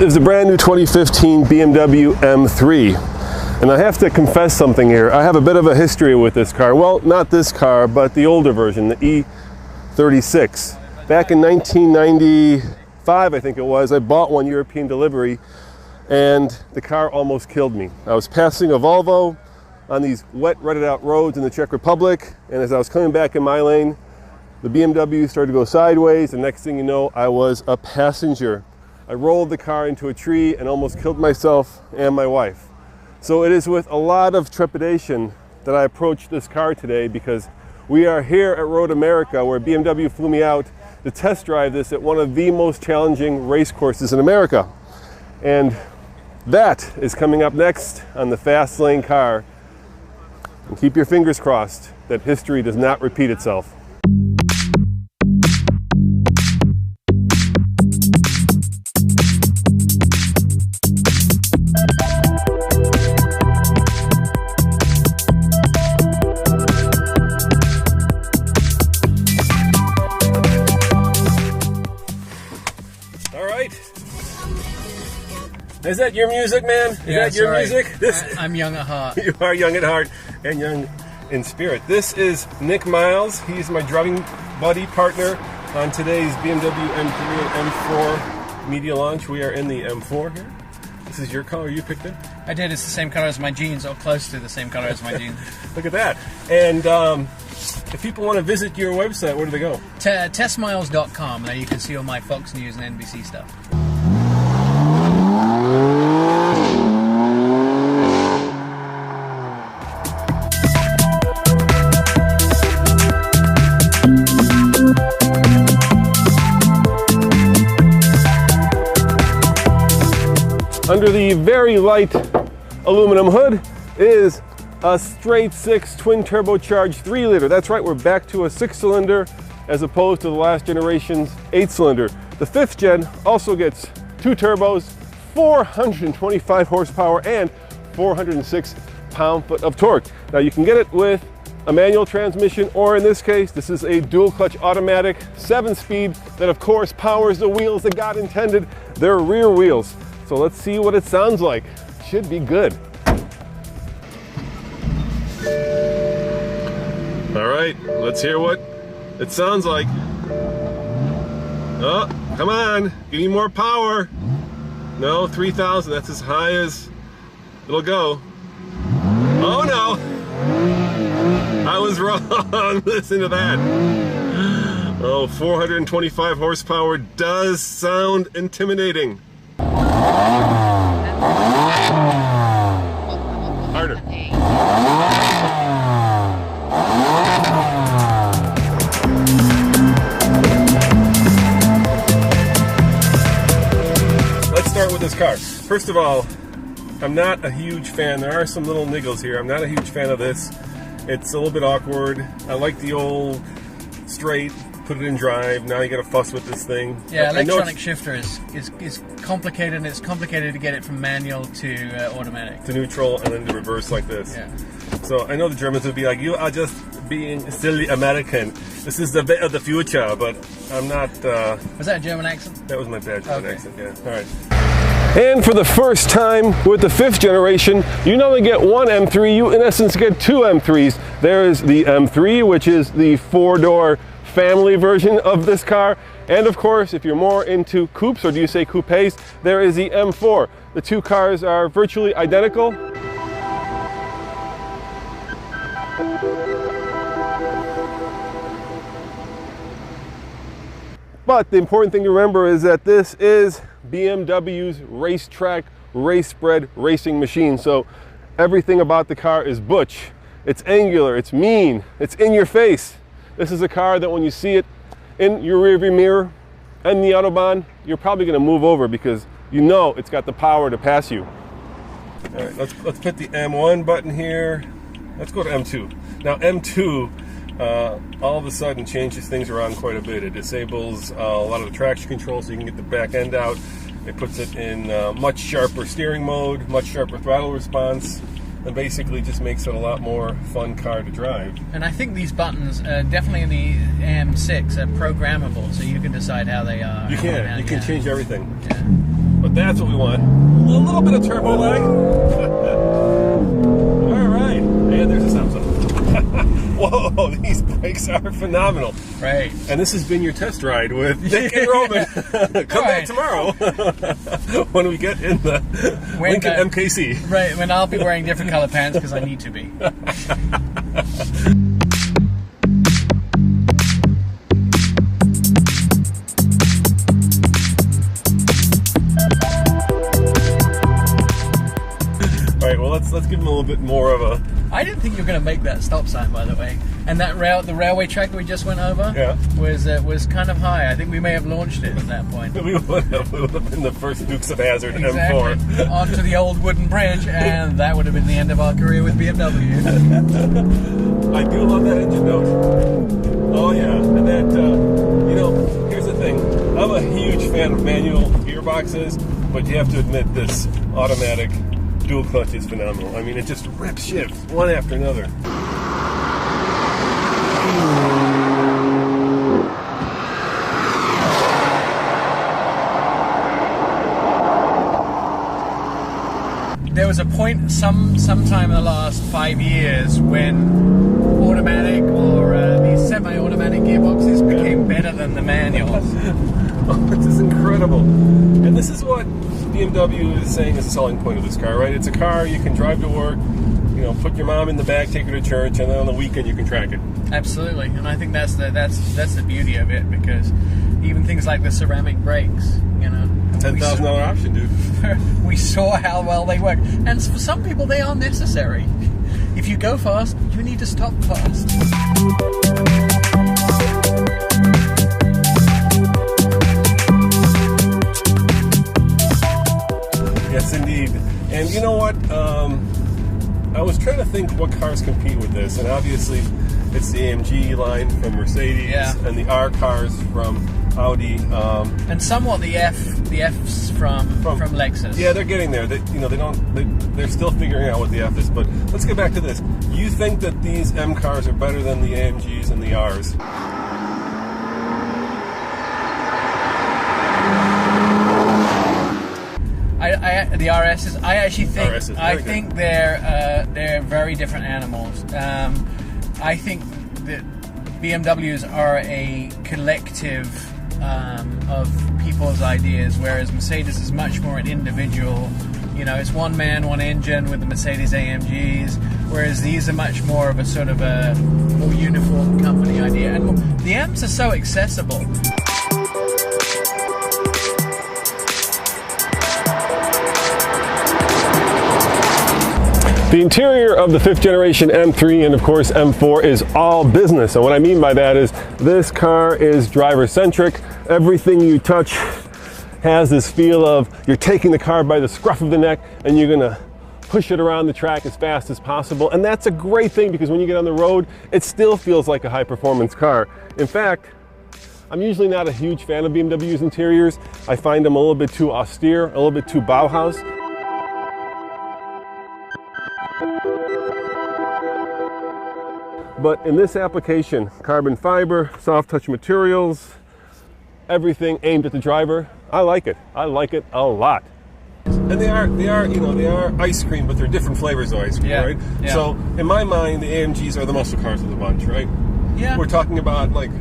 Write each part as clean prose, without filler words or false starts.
is the brand new 2015 BMW M3. And I have to confess something here. I have a bit of a history with this car. Well, not this car, but the older version, the E36. Back in 1995, I think it was, I bought one European delivery and the car almost killed me. I was passing a Volvo on these wet, rutted out roads in the Czech Republic, and as I was coming back in my lane, the BMW started to go sideways, and next thing you know, I was a passenger. I rolled the car into a tree and almost killed myself and my wife. So it is with a lot of trepidation that I approached this car today, because we are here at Road America, where BMW flew me out to test drive this at one of the most challenging race courses in America. And that is coming up next on the Fast Lane Car. And keep your fingers crossed that history does not repeat itself. Is that your music, man? Is that your music? I'm young at heart. You are young at heart and young in spirit. This is Nick Miles. He's my driving buddy, partner on today's BMW M3 and M4 media launch. We are in the M4 here. This is your color you picked it? I did. It's the same color as my jeans, or close to the same color as my jeans. Look at that. And if people want to visit your website, where do they go? Testmiles.com. There you can see all my Fox News and NBC stuff. Under the very light aluminum hood is a straight six twin turbocharged 3-liter. That's right, we're back to a 6-cylinder as opposed to the last generation's 8-cylinder. The 5th gen also gets 2 turbos, 425 horsepower and 406 pound-foot of torque. Now you can get it with a manual transmission, or in this case, this is a dual clutch automatic 7-speed that of course powers the wheels that God intended. They're rear wheels. So let's see what it sounds like. Should be good. All right, let's hear what it sounds like. Oh, come on, give me more power. No, 3,000, that's as high as it'll go. Oh no, I was wrong. Listen to that. Oh, 425 horsepower does sound intimidating. Harder. Let's start with this car. First of all, I'm not a huge fan. There are some little niggles here. I'm not a huge fan of this. It's a little bit awkward. I like the old straight, put it in drive. Now you got to fuss with this thing. Yeah, electronic shifter is complicated, and it's complicated to get it from manual to automatic. To neutral and then to reverse like this. Yeah. So I know the Germans would be like, you are just being silly American. This is the way of the future, but I'm not. Was that a German accent? That was my bad German accent, yeah. All right. And for the first time with the 5th generation, you not only get one M3, you in essence get 2 M3s. There is the M3, which is the 4-door family version of this car, and of course if you're more into coupes, or do you say coupes, there is the M4. The two cars are virtually identical. But the important thing to remember is that this is BMW's racetrack, race-bred racing machine. So everything about the car is butch. It's angular, it's mean, it's in your face. This is a car that when you see it in your rearview mirror and the Autobahn, you're probably going to move over because you know it's got the power to pass you. All right, let's put the M1 button here. Let's go to M2. Now M2 all of a sudden changes things around quite a bit. It disables a lot of the traction control so you can get the back end out. It puts it in much sharper steering mode, much sharper throttle response. And basically just makes it a lot more fun car to drive. And I think these buttons, definitely in the M6, are programmable, so you can decide how they are. You can change everything. Yeah. but that's what we want. A little bit of turbo lag. All right, and there's a stop sign. Whoa, these brakes are phenomenal. Right. And this has been your test ride with Nick and Roman. Come back tomorrow when we get in the Lincoln MKC. Right, when I'll be wearing different color pants because I need to be. All right, well, let's give them a little bit more of a... I didn't think you were going to make that stop sign, by the way. And that the railway track that we just went over was kind of high. I think we may have launched it at that point. We would have been the first Dukes of Hazzard exactly. M4. Onto the old wooden bridge, and that would have been the end of our career with BMW. I do love that engine note. Oh yeah, and that, you know, here's the thing. I'm a huge fan of manual gearboxes, but you have to admit this automatic dual clutch is phenomenal. I mean, it just rips shifts one after another. There was a point sometime in the last 5 years when automatic or these semi-automatic gearboxes became better than the manuals. Oh, this is incredible. And this is what BMW is saying is the selling point of this car, right? It's a car you can drive to work, you know, put your mom in the back, take her to church, and then on the weekend you can track it. Absolutely, and I think that's the beauty of it, because even things like the ceramic brakes, you know, $10,000 option, dude. We saw how well they work, and for some people they are necessary. If you go fast, you need to stop fast. Yes, indeed. And you know what? I was trying to think what cars compete with this, and obviously it's the AMG line from Mercedes and the R cars from Audi, and somewhat the Fs from Lexus. Yeah, they're getting there. They're still figuring out what the F is. But let's get back to this. You think that these M cars are better than the AMGs and the Rs? The RSs. I actually think RSs, I think they're very different animals. I think that BMWs are a collective of people's ideas, whereas Mercedes is much more an individual. You know, it's one man, one engine with the Mercedes AMGs, whereas these are much more of a sort of a more uniform company idea. And the M's are so accessible. The interior of the 5th generation M3 and of course M4 is all business. And what I mean by that is this car is driver centric. Everything you touch has this feel of you're taking the car by the scruff of the neck and you're gonna push it around the track as fast as possible. And that's a great thing, because when you get on the road, it still feels like a high performance car. In fact, I'm usually not a huge fan of BMW's interiors. I find them a little bit too austere, a little bit too Bauhaus. But in this application, carbon fiber, soft touch materials, everything aimed at the driver, I like it. I like it a lot. And they are ice cream, but they're different flavors of ice cream, right? Yeah. So in my mind, the AMGs are the muscle cars of the bunch, right? Yeah. We're talking about like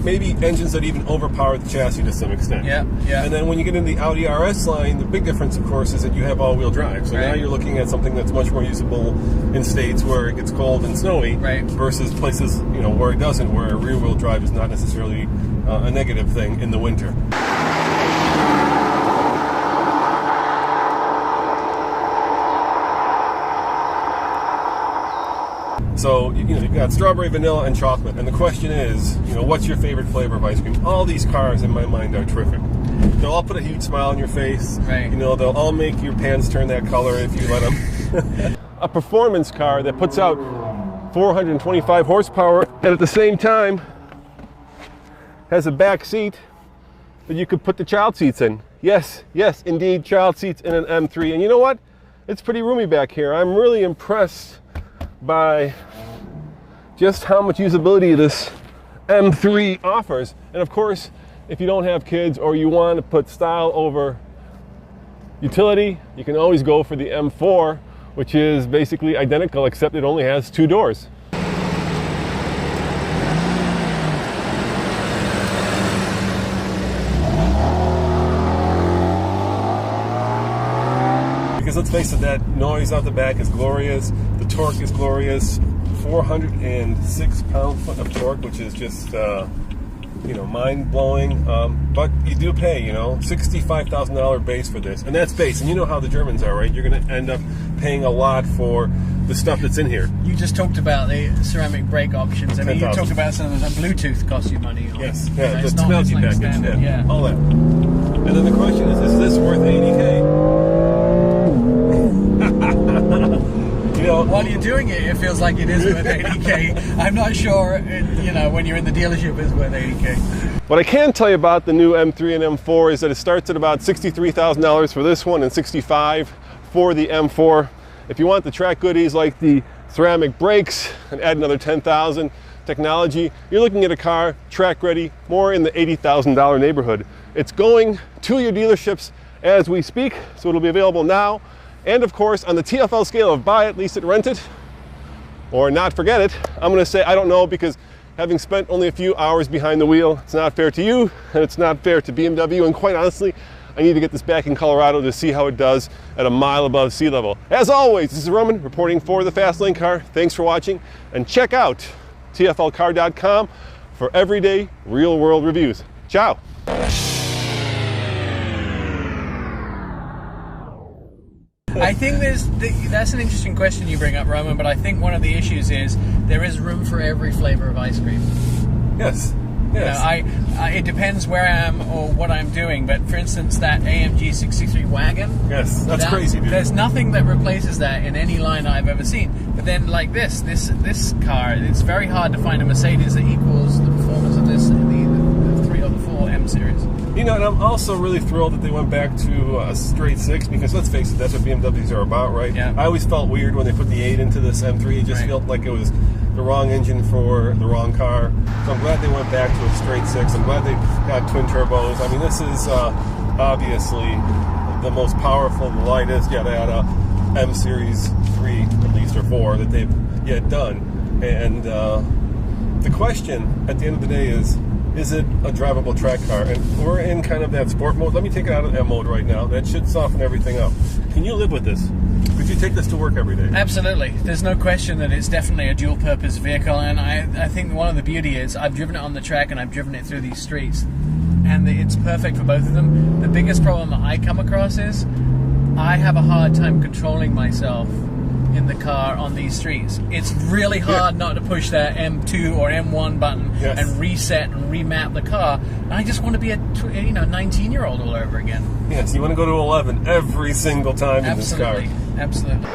maybe engines that even overpower the chassis to some extent. Yeah, yeah. And then when you get into the Audi RS line, the big difference, of course, is that you have all-wheel drive. So now you're looking at something that's much more usable in states where it gets cold and snowy, versus places where it doesn't, where rear-wheel drive is not necessarily a negative thing in the winter. So, you've got strawberry, vanilla, and chocolate. And the question is, what's your favorite flavor of ice cream? All these cars, in my mind, are terrific. They'll all put a huge smile on your face. Right. They'll all make your pants turn that color if you let them. A performance car that puts out 425 horsepower and at the same time has a back seat that you could put the child seats in. Yes, indeed, child seats in an M3. And you know what? It's pretty roomy back here. I'm really impressed by just how much usability this M3 offers. And of course, if you don't have kids or you want to put style over Utility, you can always go for the M4, which is basically identical except it only has 2 doors. Because let's face it, that noise out the back is glorious, the torque is glorious, 406 pound-foot of torque, which is just, you know, mind-blowing, but you do pay, you know, $65,000 base for this, and that's base, and you know how the Germans are, right? You're going to end up paying a lot for the stuff that's in here. You just talked about the ceramic brake options. I mean, 10,000. you talked about some of those. Bluetooth costs you money. Or, Yes, you yeah, know, the it's not technology like package, standard, yeah. all that. And then the question is this worth 80K? You know, While you're doing it, it feels like it is worth 80K. I'm not sure, you know, when you're in the dealership, it's worth 80K. what I can tell you about the new M3 and M4 is that it starts at about $63,000 for this one and $65,000 for the M4. If you want the track goodies like the ceramic brakes and add another $10,000 technology, you're looking at a car track ready more in the $80,000 neighborhood. It's going to your dealerships as we speak, so it'll be available now. And of course, on the TFL scale of buy it, lease it, rent it, or not forget it, I'm going to say I don't know, because having spent only a few hours behind the wheel, it's not fair to you and it's not fair to BMW, and quite honestly, I need to get this back in Colorado to see how it does at a mile above sea level. As always, this is Roman reporting for the Fast Lane Car. Thanks for watching, and check out TFLcar.com for everyday real-world reviews. Ciao. I think that's an interesting question you bring up, Roman, but I think one of the issues is there is room for every flavor of ice cream. Yes. Yes. You know, it depends where I am or what I'm doing, but for instance, that AMG 63 wagon. Yes, that's crazy, dude. There's nothing that replaces that in any line I've ever seen. But then, like this car, it's very hard to find a Mercedes that equals the performance of this, the 3 or the 4 M series. You know, and I'm also really thrilled that they went back to a straight 6, because let's face it, that's what BMWs are about, right? Yeah. I always felt weird when they put the 8 into this M3. It just felt like it was the wrong engine for the wrong car. So I'm glad they went back to a straight 6. I'm glad they got twin turbos. I mean, this is obviously the most powerful, the lightest, yada yada, M Series 3, at least, or 4, that they've yet done. And the question at the end of the day is it a drivable track car? And we're in kind of that sport mode. Let me take it out of M mode right now. That should soften everything up. Can you live with this? Could you take this to work every day? Absolutely. There's no question that it's definitely a dual-purpose vehicle, and I think one of the beauty is I've driven it on the track and I've driven it through these streets, and it's perfect for both of them. The biggest problem that I come across is I have a hard time controlling myself in the car on these streets. It's really hard not to push that M2 or M1 button and reset and remap the car. And I just want to be a 19-year-old all over again. Yes, you want to go to 11 every single time in this car. Absolutely.